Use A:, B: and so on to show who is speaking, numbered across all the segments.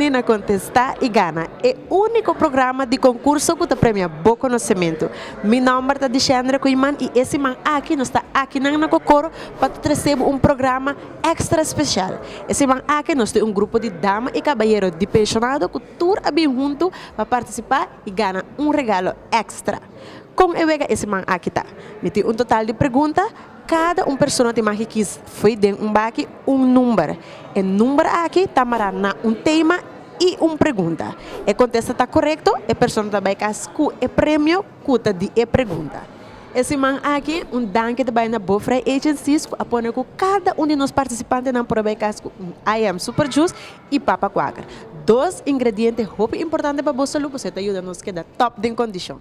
A: menina contestar e gana. É o único programa de concurso que te premia bom conhecimento. Meu nome é Alexandra Coiman e esse man aqui não está aqui na Cocoro para te receber um programa extra especial. Esse man aqui nós temos um grupo de damas e caballeros de pensionado que tour a bem junto para participar e gana um regalo extra. Com esse man aqui tá. Me tem um total de perguntas. Cada pessoa tem mais que quis foi de baque número. O número aqui tamará na tema e pergunta. E contesta está correto, a pessoa também cascu é prêmio cuta de pergunta. Esse man aqui danke também na Bofrey Agencies apone com cada de nós participantes na prova casco I am Super Juice e Papa Quaker. Dois ingredientes muito importantes para você saúde, você te ajuda a nos quedar top de condição.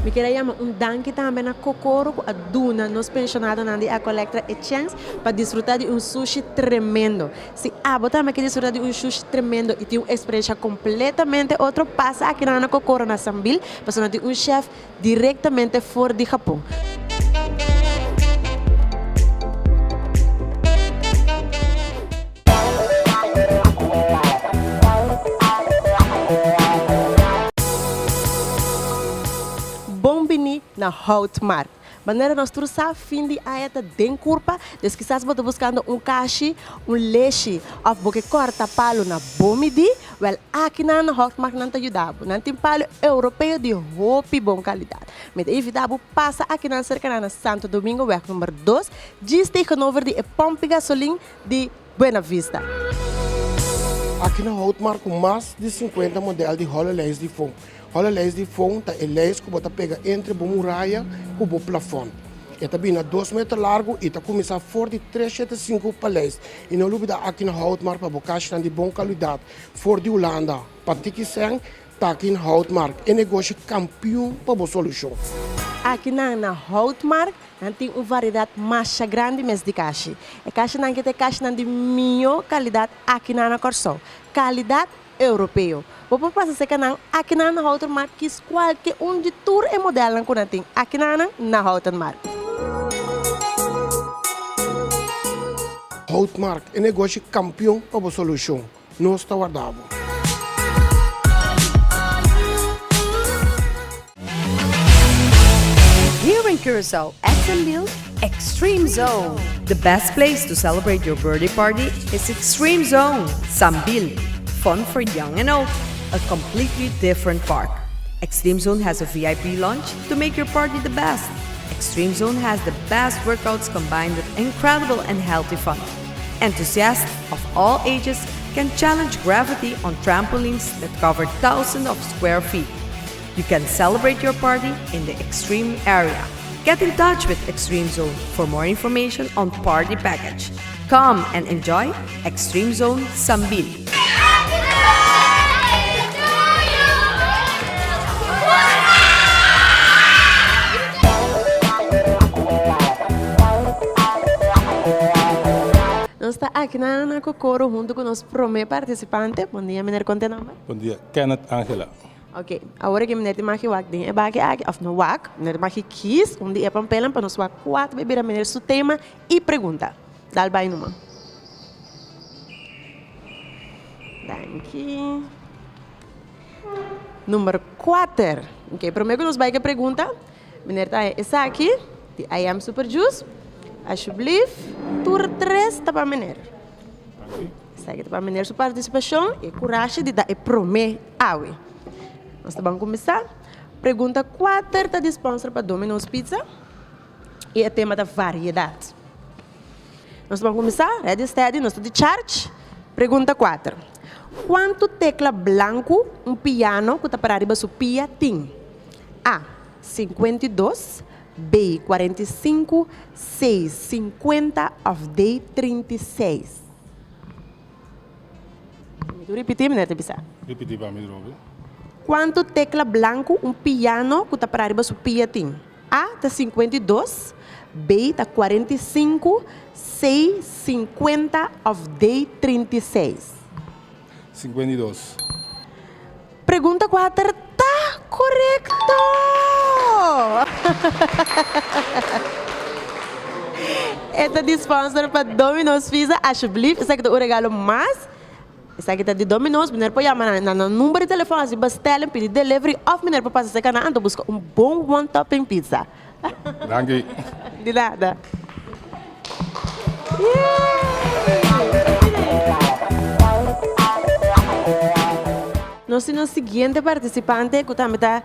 A: Me queria chamar danke também na Cocoro, a Duna, nos pensionados na Collector e Chance para desfrutar de sushi tremendo. Se botar me quer desfrutar de sushi tremendo e tem uma experiência completamente outra, passa aqui na Cocoro, na Sambil, para ter chefe diretamente fora de Japão. Na Hotmart. Maneira nós trouxe a fim de ayata den curpa, desde que estás buscando cachi, leite, ou porque corta palo na bomidi, well aqui na Hotmart não te ajudava. Não tem palo europeu de roupa bom qualidade. Mas evitável passa aqui na cercana na Santo Domingo, werk número 2, diz tegenover de pompa gasolina de Buena Vista.
B: Aqui na Hotmart com mais de 50 modelos de HoloLens de fogo. HoloLens de fogo é lens que você pega entre a muralha e o plafond. É também 2 metros largo e está começando fora de 375 palés. E não dúvida aqui na Hotmart para bocar de boa qualidade. Fora de Holanda, para ti que está aqui na Hotmart. É negócio campeão para a solução.
A: Aqui na Hotmart tem uma variedade mais grande de caixa. A caixa não tem caixa de melhor qualidade aqui na Corsol. Qualidade europeu. Vou passar esse canal aqui na Hotmart, que qualquer de tour e modelo que tem aqui na Hotmart.
B: Hotmart é negócio campeão para a solução. Não está guardado.
C: Here in Curacao, at Sambil, Extreme Zone. The best place to celebrate your birthday party is Extreme Zone, Sambil. Fun for young and old, a completely different park. Extreme Zone has a VIP lounge to make your party the best. Extreme Zone has the best workouts combined with incredible and healthy fun. Enthusiasts of all ages can challenge gravity on trampolines that cover thousands of square feet. You can celebrate your party in the Extreme area. Get in touch with Extreme Zone for more information on party package. Come and enjoy Extreme Zone Sambil.
A: Nós estamos aqui na Cocoro junto com o nosso primeiro participante. Bom dia, menino, conta nome?
D: Bom dia, Kenneth Angela.
A: Ok, agora que menino tem que wak din, é baki aqui, of no wak, menino tem que kiss, dia é pampelan para nós wak 4 beber a menino seu tema e pergunta. Dá bem numa. Danke. Número 4. Ok, primeiro que nos vai que pergunta, menino tá essa aqui, de I am Super Juice. Alsjeblieft, tour 3 está para menino. Segue para menino sua participação e coragem de dar e prometer awe. Nós vamos começar. Pergunta 4 está disponível para Domino's Pizza e é tema da variedade. Nós vamos começar. Ready, steady, nós estamos de charge. Pergunta 4. Quanto tecla branco piano que está para arriba sua pia tem? A. 52. B. 45. C. 50. Of D. 36. Vou repetir, menina,
D: Repetir para mim, Rob.
A: Quanto tecla branco piano que está para arriba sua pia tem? A. Está 52. B. Está 45. C. 50. Of D. 36.
D: 52.
A: Pergunta 4. Tá correto! Esta de sponsor para Domino's Pizza, alsjeblieft. Is dat o regalo mais? Is dat de Domino's, meneer pode chamar na número de telefone, assim, bestellen, pedir delivery, of meneer pode passar secana ando buscar bom one topping pizza.
D: Dank u.
A: De nada. Nosso seguinte participante, que também está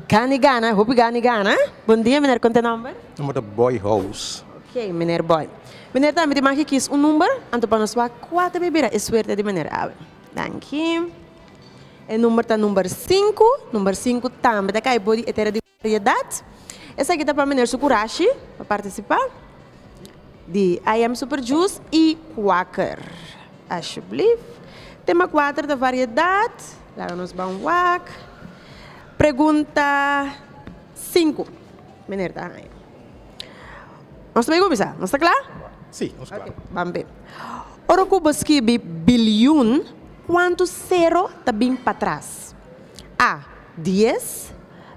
A: Gani Gana, Hopi Gani Gana. Bom dia, meneer, quanto é o número?
E: Número Boy House.
A: Ok, meneer Boy. Meneer, também tem aqui um número, então para nós vai 4 bebidas, é suerte de meneer Abe. Danke. O número está número 5. Número 5 também está cá, pode ter de variedade. Essa aqui está para meneer Sukurashi, para participar. De I Am Super Juice e Quaker. Alsjeblieft. Tema 4 da variedade. Lá nós vamos WAC. Pergunta 5. Meneer, tá aí. Nós também começar. Nós está claro?
E: Sim, vamos
A: Ok, vamos ver. Ora que você escreve bilhão, quanto zero está bem para trás? A, 10.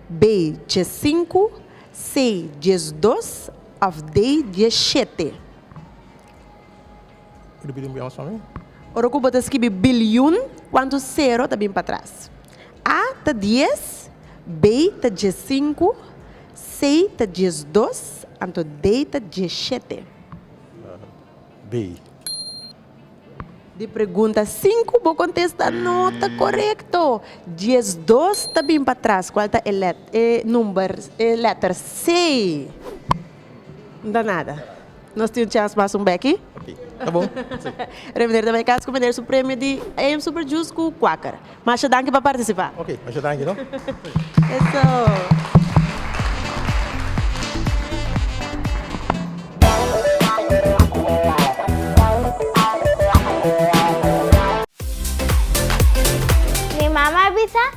A: B, 5. C, 12. Ou D, 17.
E: Repetir bem para mim.
A: Ora que você escreve bilhão, quanto zero está bem para trás? A, está 10. B, está 5. C, está 12. Então D, está 17.
E: B.
A: De pergunta 5, vou contestar, não está correto. 12 está bem para trás. Qual está letra C? Não dá nada. Nós temos chance mais um beck.
E: Ok, tá bom.
A: Revener também caso com o prêmio de AM Super Juice com o Quaker. Mas danke para participar.
E: Ok, ajudar aqui, não?
A: Isso.
F: Mi mamá avisa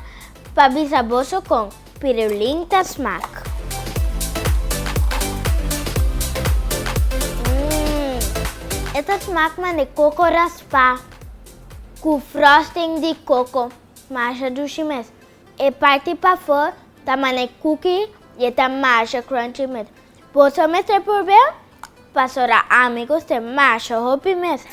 F: para bisaboso con pirulín smack. Esta smack man de coco raspa com frosting de coco. Masha dushimes. E parte para fora, tamane cookie e ta masha crunchy met. Posso meter por ver? Pasora amigos de masha hopi mesa.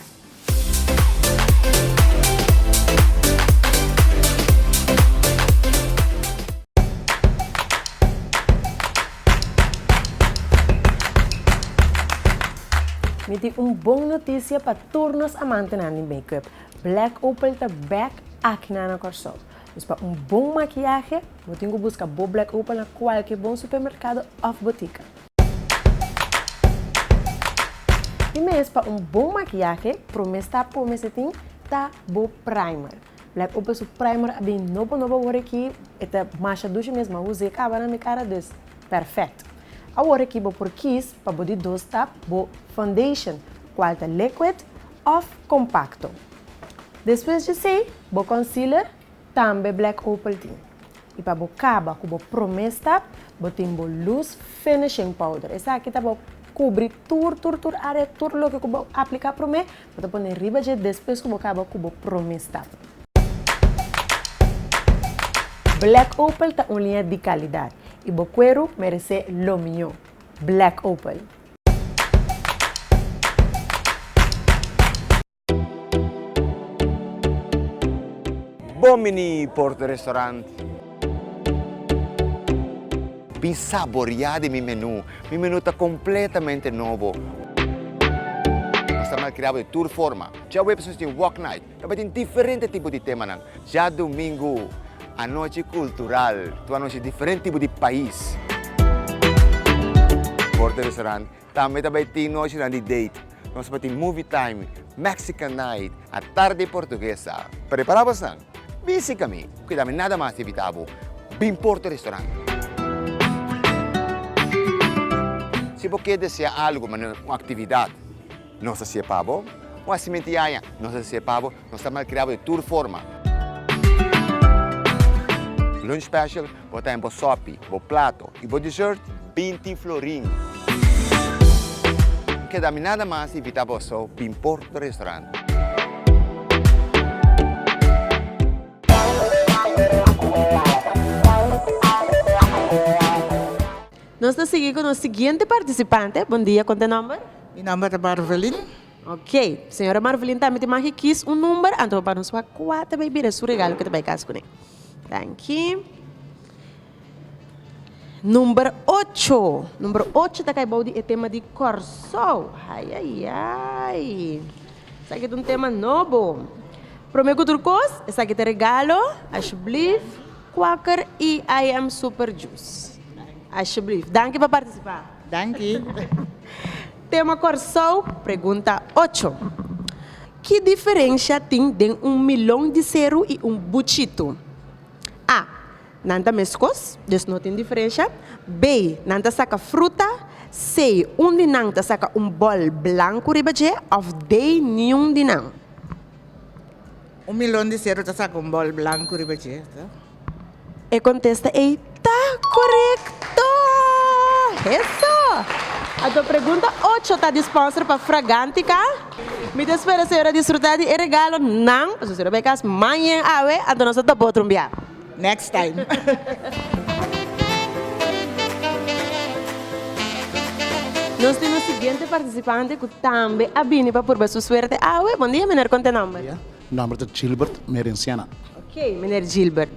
A: Me tem boa notícia para todos os amantes de make-up. Black Opal está back aqui na Corsol. Mas para bom maquiagem, eu tenho que buscar bom Black Opal na qualquer bom supermercado ou botica. E mesmo para bom maquiagem, promessa tem tá bom primer. Black Opal su primer é bem novo aqui, eta macha ducha mesmo, usei acaba na minha cara desse. Perfeito. Agora aqui vou por kiss para body dos tap, bo foundation, qual é liquid ou compacto. Depois de sei, bo concealer, também Black Opal tem. E para bo caba, com bo promessa, bo tem bo loose finishing powder. Essa aqui tá bo cobrir tur área tur lo que bo aplicar para mim, bo pôr em riba de depois com bo caba com bo promessa. Black Opal tá uma linha de qualidade. E o cuero merece lo melhor. Black Opal.
G: Bomini Porto Restaurante. Bem saboreado meu menu. Meu menu está completamente novo. Nós estamos criando de tour forma. Já o episódio tem walk night. Também tem diferentes tipos de temas. Já domingo, a noite cultural. A noite diferente tipo de país. Porto Restaurante. Também tem noite de date. Nós vamos ter movie time, Mexican night, a tarde portuguesa. Preparados não? Basicamente, que também nada mais evitável. Bem Porto Restaurante. Se você deseja algo, uma atividade, nós se pavo, uma cimentiaia, nós se pavo, nós estamos criando de tour forma. Lunch special, botar em sopi, prato e dessert, 20 florim. Que também nada mais evitável só bem Porto Restaurante.
A: Nós estamos seguindo com o seguinte participante. Bom dia, qual é o nome?
H: Mi nombre es Marvelin.
A: Ok, senhora Marvelin, também tem mais que quis um número. Então, para nós, 4 baby, seu regalo que você vai casar com ele. Thank you. Número 8. Número 8 está caindo de tema de Corso. Ai. Isso aqui é um tema novo. Prometo turcos, esse aqui te regalo. Alsjeblieft, Quaker e I Am Super Juice. Alsjeblieft. Danke para participar.
H: Danke.
A: Tema Corso, pergunta 8. Que diferença tem de 1 milhão de zero e um buchito? A. Nanta mescos, dus não tem diferença. B. Nanta saca fruta. C. Onde nanta saca bol branco ribaje. Of D. Nenhum de não.
H: 1 milhão de zero está com bol branco ribache.
A: E contesta é tá correto. Isso. A tua pergunta 8 está disposta para Fragántica. Me espera a senhora desfrutar de regalo. Não, a senhora vai casar amanhã. Então nós estamos para trombear.
H: Next time.
A: Nós temos o seguinte participante que também a Bini para provar sua suerte. Bom dia, menino, qual é o nome?
I: Nome é Gilbert Merenciana.
A: Ok, menino Gilbert.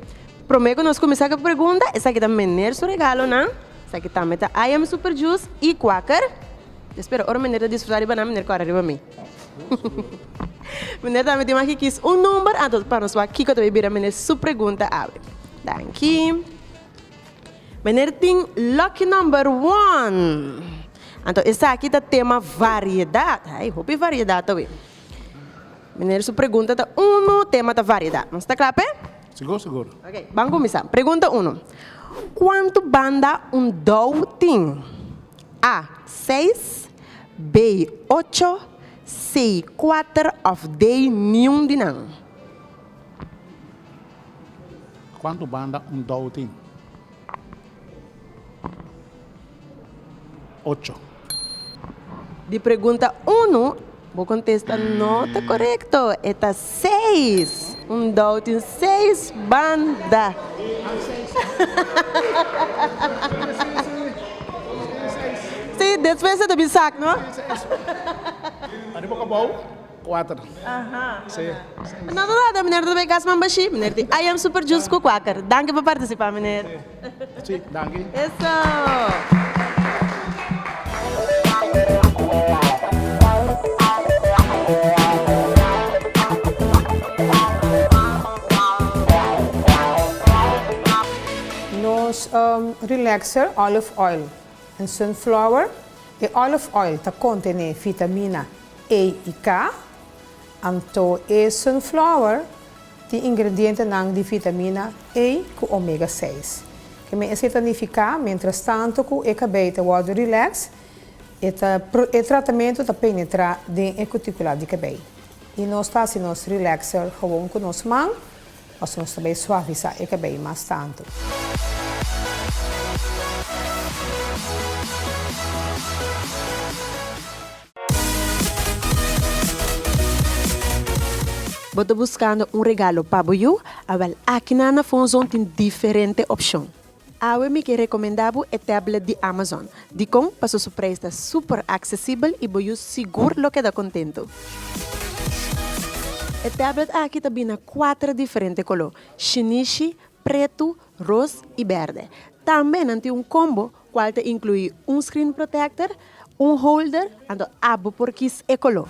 A: Prometo que nós começamos com a pergunta. Essa aqui também é seu regalo, não? Essa aqui também é I Am Super Juice e Quaker. Espero que o menino desfrutar de banana, menino, corre para mim. Menino também tem aqui quis um número. Então, para nós aqui que eu vou menino sua pergunta. Thank you. Menino tem lucky number 1. Então, essa aqui é o tema variedade. Ai, hope variedade também. Menino, sua pergunta é 1, tema da variedade. Não está claro?
I: Seguro.
A: Ok, vamos começar. Pergunta 1. Quanto banda dou tem? A. 6. B. 8. C. 4. Of D. Nenhum de não.
I: Quanto banda dou tem? 8.
A: De pergunta 1, vou contestar não está correto. É 6. Dou tem 6 banda. Sim, depois você também sabe, não?
I: Ano mo kabaw? 4. Sim.
A: Nada, menino, também casa mambashi. Menino, I Am Super Juice com Quaker. Danke por participar, menino.
I: Sim, danke.
A: Isso.
J: Nos relaxer olive oil en sunflower. E olive oil ta contém vitamina E e K. Anto e sunflower ti ingrediente nang di vitamina E com omega 6. Que me significa, mientras tanto que e cabete word relax, e tratamento ta penetra din e cuticular di cabete. E nós está se nos relaxer gewoon com nos mão, nós nos também suavizar e cabete mais tanto.
A: Estou buscando regalo para você, mas aqui na Fonzon tem diferente opção. Eu me que recomendar o tablet de Amazon. De com, para sua preço super acessível e você seguro lo que dá contento. O tablet aqui também tem 4 diferentes cores: chinichi, preto, rosa e verde. Também tem combo, qual inclui screen protector, holder, e abo por quis e color.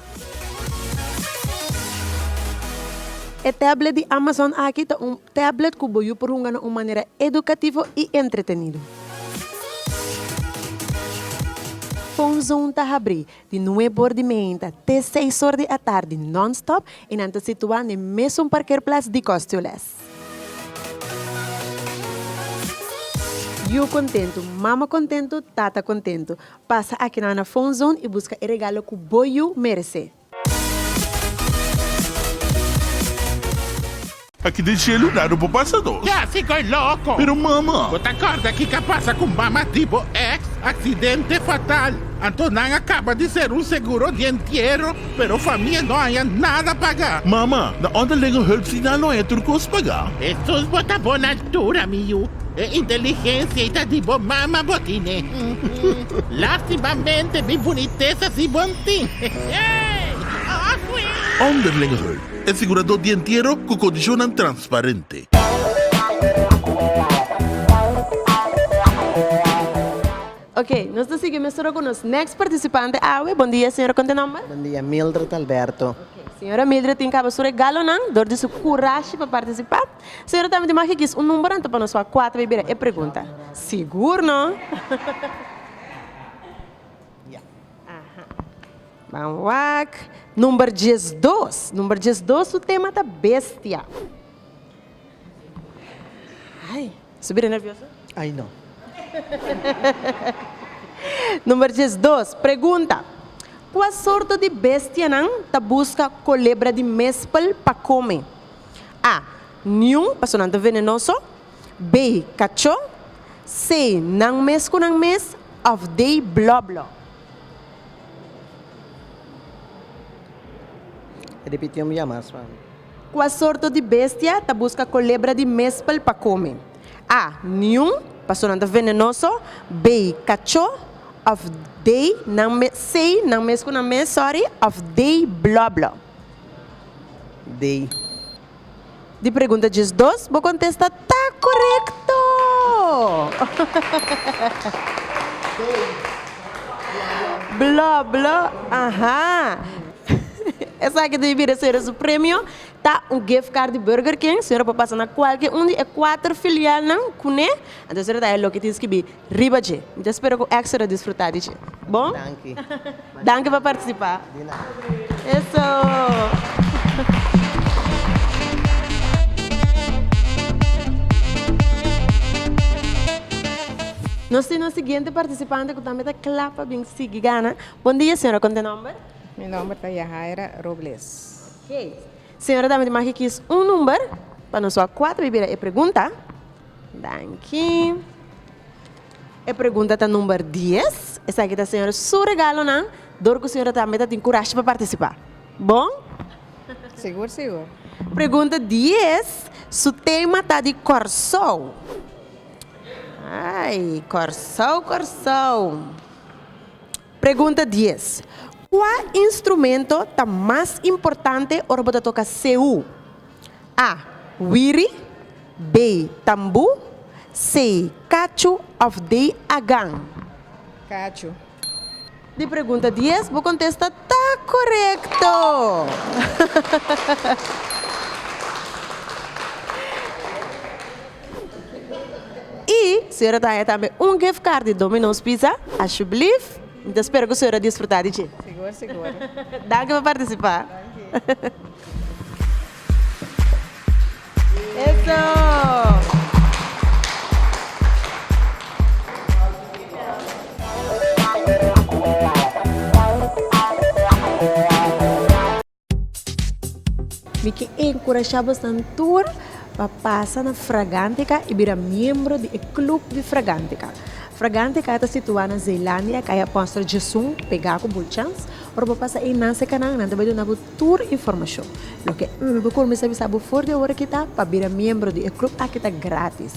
A: O tablet de Amazon aqui é tablet que você pode usar de uma maneira educativa e entretenida. Fonzon está abrindo de 9h30 até 6h da tarde non-stop e está situado no mesmo parqueirplaats de Costules. Eu contento, mama contento, tata contento. Passa aqui na Fonzon e busca o regalo que você merece.
K: Aqui de gelo nada pro passador.
L: Ya, fico louco.
K: Pero mama.
L: ¿Vos te acordas que pasa com mama tipo ex? Accidente fatal. Antonan acaba de ser seguro de entierro, pero família não há nada a pagar.
K: Mama, na onderlinge hulpsignaal não é turcos pagar.
L: Estos bota boa altura, miu. inteligência e tadibo mama botine. Lastimamente, mi boniteza si bontin.
K: Onderling Herd, el segurador dientiero con condición transparente.
A: Ok, nós estamos seguindo com o nosso next participante. Bom dia, senhora, qual é o nome?
M: Bom dia, Mildred Alberto.
A: Senhora Mildred tem cabo sobre galo, não? Dor de sua coragem para participar. Senhora também tem mais que isso. Número para nós, 4, bebê. É pergunta. Seguro, não? Vamos lá. Número 12. Número 12, o tema da bestia. Ai, subir nervioso?
M: Ai, não.
A: Número 12, pergunta. Qual sorte de bestia não ta busca culebra de mespel para comer? A. Nenhum, passando venenoso. B. Cacho. C. Não mes com não mes. Of day bloblo.
M: Repetimos já mais, mano.
A: Qual sorte de bestia ta busca culebra de mespel para comer? A. Nenhum, passando venenoso. B. Cacho. Of day, não me, sei, não mesmo não me, sorry, of day, blá blá.
M: Day.
A: De pergunta 12, vou contestar, tá correto! Blá blá, aham. Essa aqui deve receber o prêmio, tá gift card de Burger King, a senhora pode passar na qualquer é 4 filial não, cuné, então a senhora tá que tem que vir riba de. Então espero que o extra desfrutar de. Bom?
M: Danke.
A: Danke para participar.
M: De nada.
A: Isso. Nós temos o seguinte participante que também está clapa bem seguida. Bom dia, senhora, qual é o nome?
J: Meu nome é Yahaira Robles.
A: Ok. Senhora, também tem aqui um número para nós 4 bebida e pergunta. Daqui. E pergunta está número 10. Essa aqui está a senhora seu regalo, não? Dor que a senhora também tem coragem para participar. Bom?
J: Seguro, seguro.
A: Pergunta 10. Seu tema está de Corsol. Ai, Corsol. Pergunta 10. Qual instrumento está mais importante para tocar CU? A. Wiri. B. Tambu. C. Cacho of the Agang.
J: Cacho.
A: De pergunta 10, vou contestar, tá correto! E a senhora tem também um gift card de Domino's Pizza, acho believe. Então espero que a senhora desfrutar de ti.
J: Seguro, seguro.
A: Dá que vai participar. Isso! Me que encorajar bastante tour para passar na Fragántica e virar membro do clube de Fragántica. Fragántica está situada na Zelândia, que é a pastor Jesus pegar com bom chance, para passar aí nesse canal, não também dá tour informação. Lo que eu comecei a saber fora de hora que está para virar membro do clube aqui está grátis.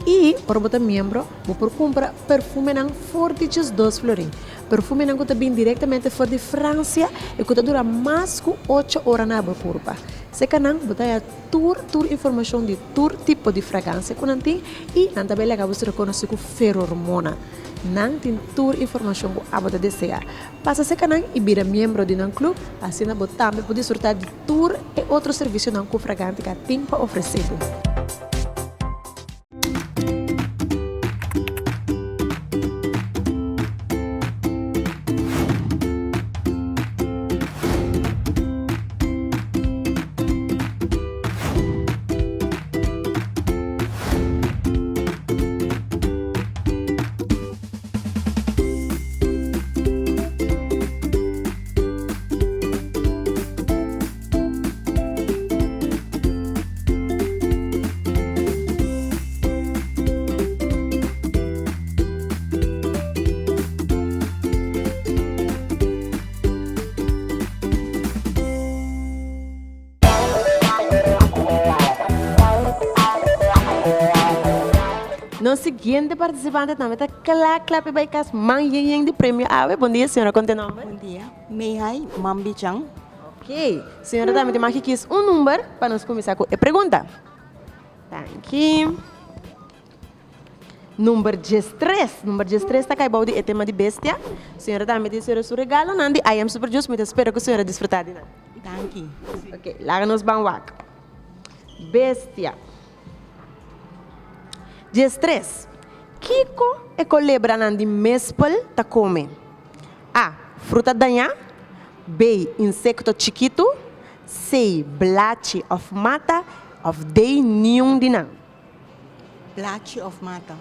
A: E para botar membro, vou por comprar perfume não forte de 2 florins. Perfume não que vem diretamente fora de França e que dura mais que 8 horas na curva. Se canang botar tour informação de tour tipo de fragrância que não tem e não também legal você reconhece com feromona. Não tem tour informação que a botar desejar. Passa se canang e vira membro de um clube, assim na botar também pode desfrutar de tour e outro serviço não com fragrante que tem para oferecer. No seguinte participante também está clap by cas manhã de prêmio. Bom dia, senhora, conta o nome.
N: Bom dia. Mihai Mambichang.
A: Ok. Senhora também tem aqui um número para nós começar com a pergunta. Thank you. Número 13. Número 13 está caibau de tema de bestia. Senhora também tem seu regalo, Nandi. I am super juice, mas espero que a senhora desfrutar de nada.
N: Thank you.
A: Ok, lá nos banwak. Bestia. 13. Kiko e colebra Nandi mespel ta come. A. Fruta danha. B. Insecto chiquito. C. Blachi of mata. Of day niung dinang.
N: Blachi of mata.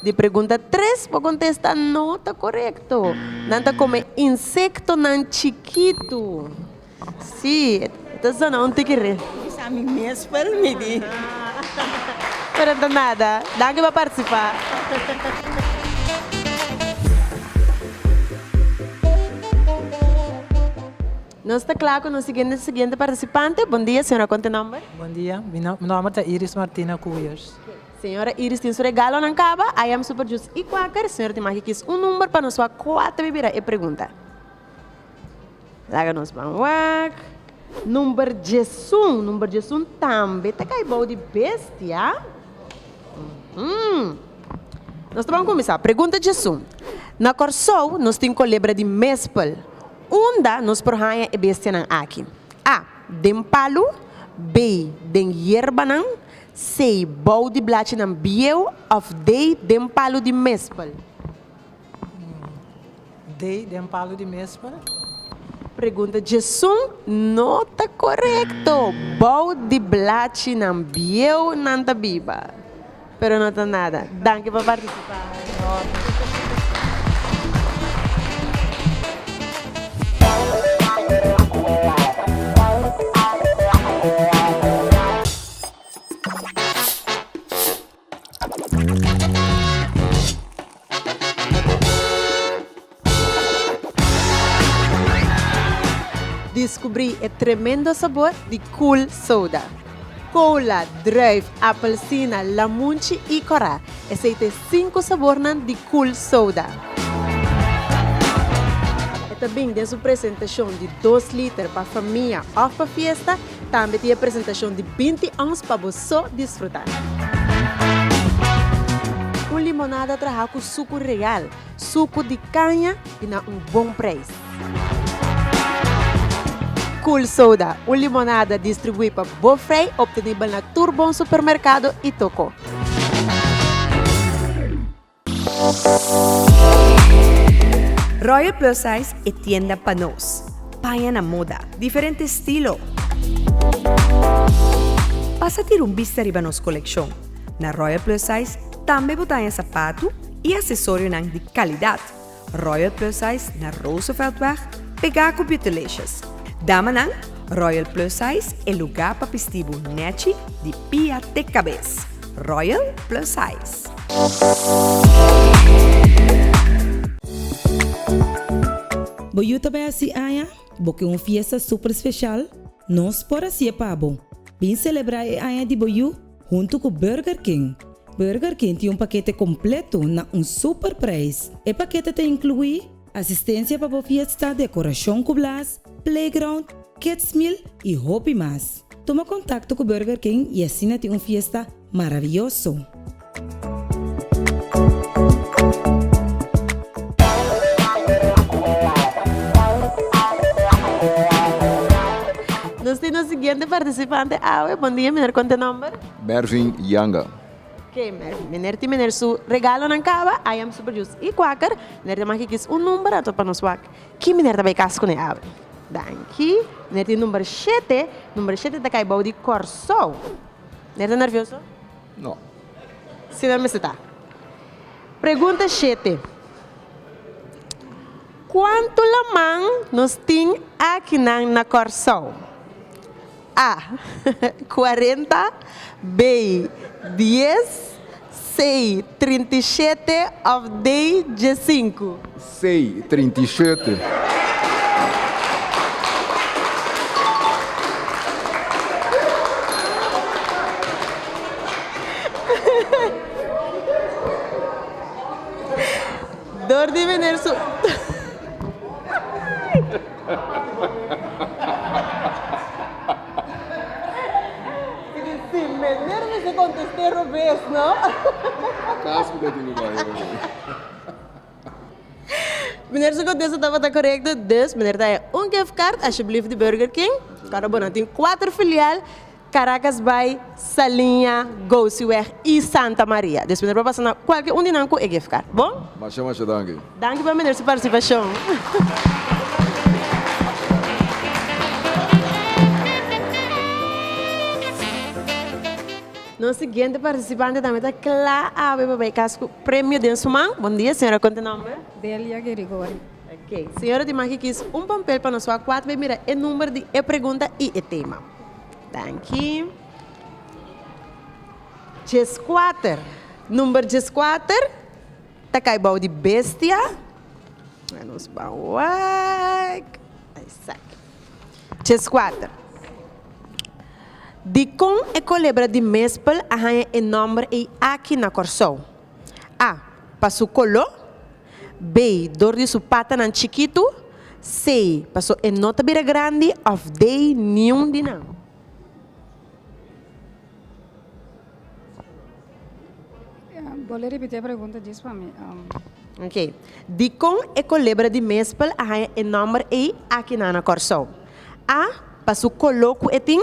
A: De pergunta 3, vou contestar não está correto. Não está como insecto não chiquito. Sim, então não tem que rir.
N: Sabe mesmo para me dizer.
A: Pero não nada. Dá que vai participar. Nós está claro com o seguinte participante. Bom dia, senhora, conta o nome.
O: Bom dia, meu nome é Iris Martina Cuyas.
A: Senhora Iris tem seu regalo na caba. I am super juice e qualquer. Senhora tem aqui um número para nós 4 bebidas e pergunta. Lá nos vamos. Número 11. Número 11 também está caibou de bestia. Nós vamos começar. Pergunta 11. Na Corsou, nós temos colebra de mespel. Onda nos porranha e bestia nan aqui. A. Den palo. B. Den yerba nan. C. Bou de blate nan bieu. Of D. Den palo de mespel.
O: D. Den palo de mespel.
A: Pergunta de não está correto. Bou de blate nan bieu nan tabiba. Pero não está nada. Danke por participar. Descobri o tremendo sabor de Cool Soda. Cola, druif, apelsina, lamunchi e corá. Esse é 5 sabores de Cool Soda. E também tem a apresentação de 2 litros para a família ou para a festa. Também tem a apresentação de 20 ons para você desfrutar. Uma limonada traz com suco real, suco de canha e a bom preço. Cool Soda, uma limonada distribuída para Bofrey, obtenida na Turbon Supermercado e Toco.
C: Royal Plus Size é tienda para nós. Paia na moda, diferente estilo. Passa a ter vista riba nos coleção. Na Royal Plus Size, também botanha sapato e acessório de qualidade. Royal Plus Size na Rooseveltweg, Pegaco Beautylicious. Dama nang, Royal Plus Size é lugar para vestido nechi de pia até cabeça. Royal Plus Size.
P: Boiu também assim aia, porque uma festa super especial, nós por assim pabo. Vim celebrar a aia de Boiu junto com Burger King. Burger King tem paquete completo na super preço. O paquete te inclui assistência para a festa, decoração com blas, playground, kids meal e hobby mais. Toma contato com Burger King e assim tem uma festa maravilhosa.
A: Nós temos o seguinte participante. Bom dia, menor, conta o nome.
Q: Mervin Yanga.
A: Ok, menor, tem seu regalo na cava. I am super juice e quacker. Menor, tem aqui um número para nós. Que menor também casco ne abre. Danke. Menor, tem número 7. Número 7 está caibau de Corsou. Menor, está nervioso?
Q: Não.
A: Se não me está. Pergunta 7. Quanto lamang nós tem aqui na Corsou? A. 40. B. 10. C. 37. Of D. 5.
Q: C. 37.
A: Door de meneer su... Sim, meneer me se contestar o vez, não?
Q: Casco que eu tenho
A: Meneer se contesta estava correto, dus meneer daar gift card alsjeblieft de Burger King. Carabona tem 4 filial, Caracas Bay, Salinha, Gouseweg e Santa Maria. Dus meneer vai passar na qualquer um de nós com gift card, bom?
Q: Mas danke.
A: Dank para meneer sua participação. Nosso seguinte participante também está claro para o prêmio de Sumang. Bom dia, senhora, conta o nome.
R: Delia Gerigori.
A: Ok. Senhora, de que quis papel para nós, 4, vai mirar o número de pergunta e o tema. Thank you. 4. Número 4. Tá caibau de bestia. Vamos para o 4. De com e colebra de mespel arranha e nombre e aqui na corso. A. Passo colo. B. Dor de supata nan chiquito. C. Passo e nota bira grande. Of D. Nenhum de não.
R: Pode repetir a pergunta disso para mim?
A: Ok. De com e colebra de mespel arranha e nombre e aqui na corso. A. Passo coloco e ting.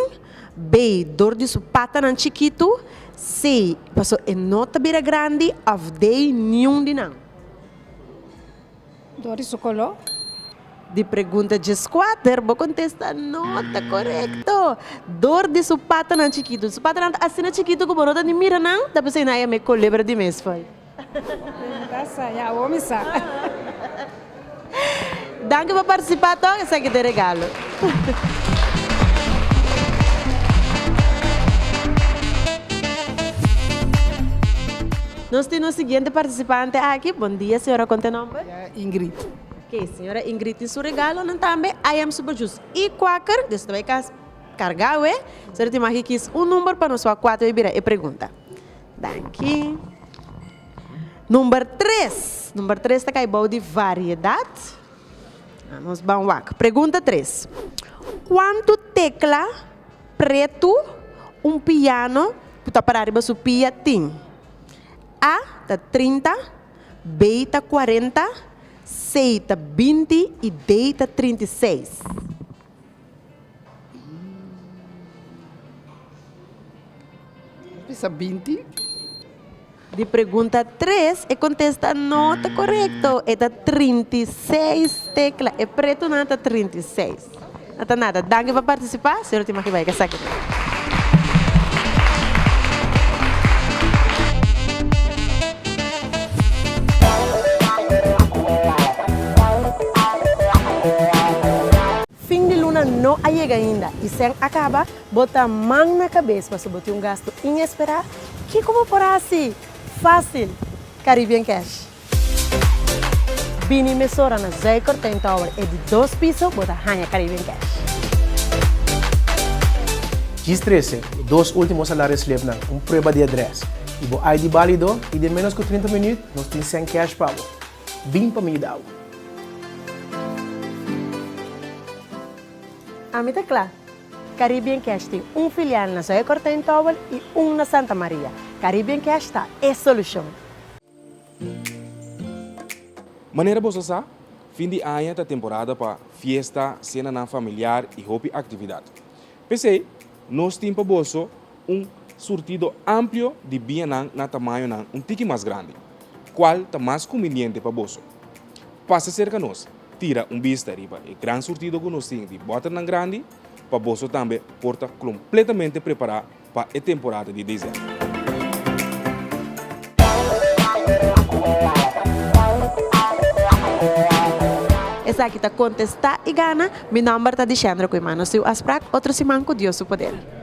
A: B. Dor de supata nan chiquito. C. Passo e nota bira grande. Of D. Nenhum de não.
R: Dor de sucolo?
A: De pergunta 4, vou contestar nota correto. Dor de supata nan chiquito. Supata nan assim chiquito como nota de mira não. Dá para ser na me colebra de mês foi.
R: Essa é a homem sabe.
A: Danke por participar, então, esse aqui de regalo. Nós temos o seguinte participante aqui. Bom dia, senhora, conta o nome?
O: Ingrid.
A: Ok, senhora Ingrid, tem seu regalo, não também. I am super juice. E qualquer, desse também carregar, a senhora tem mais aqui número para nós, 4 e vira e pergunta. Daqui. Número 3. Número 3 está caibou de variedade. Vamos vamos lá. Pergunta 3. Quanto tecla preto piano para parar para sua pia tem? A está 30, B está 40, C está 20 e D está 36.
O: Pisa 20.
A: De pergunta 3, e contesta não está correto. Está 36 tecla. É preto não está 36. Não está nada. Danke para participar. Senhor Timaki vai que saque. Fim de luna não chega ainda e sem acaba, bota a mão na cabeça para botar gasto inesperado. Que como por assim? Fácil. Caribbean Cash. Bini mesora na Zé Corten Tower é de 2 pisos, bota Hanha Caribbean Cash.
S: Quis 13, 2 últimos salários livres, prueba de adresse. E o ID válido e de menos que 30 minutos, nós temos 100 cash para você. Bem para me dar.
A: A mim está claro. Caribbean Cash tem filial na Zé Corten Tower e na Santa Maria. Caribbean Cash está é solução.
T: Maneira boa, fim de ano da temporada para festa, cena familiar e hobby atividade. Pensei, nós temos para bolso surtido amplo de bienang na tamanho tique mais grande, qual está mais conveniente para bolso. Passa cerca de nós, tira vista riba e grande surtido que nós temos de bota grande, para bolso também porta completamente preparado para a temporada de dezembro.
A: Essa aqui está contestar e gana. Meu nome está dizendo que o irmão seu asprak, outro se manco Deus o poder.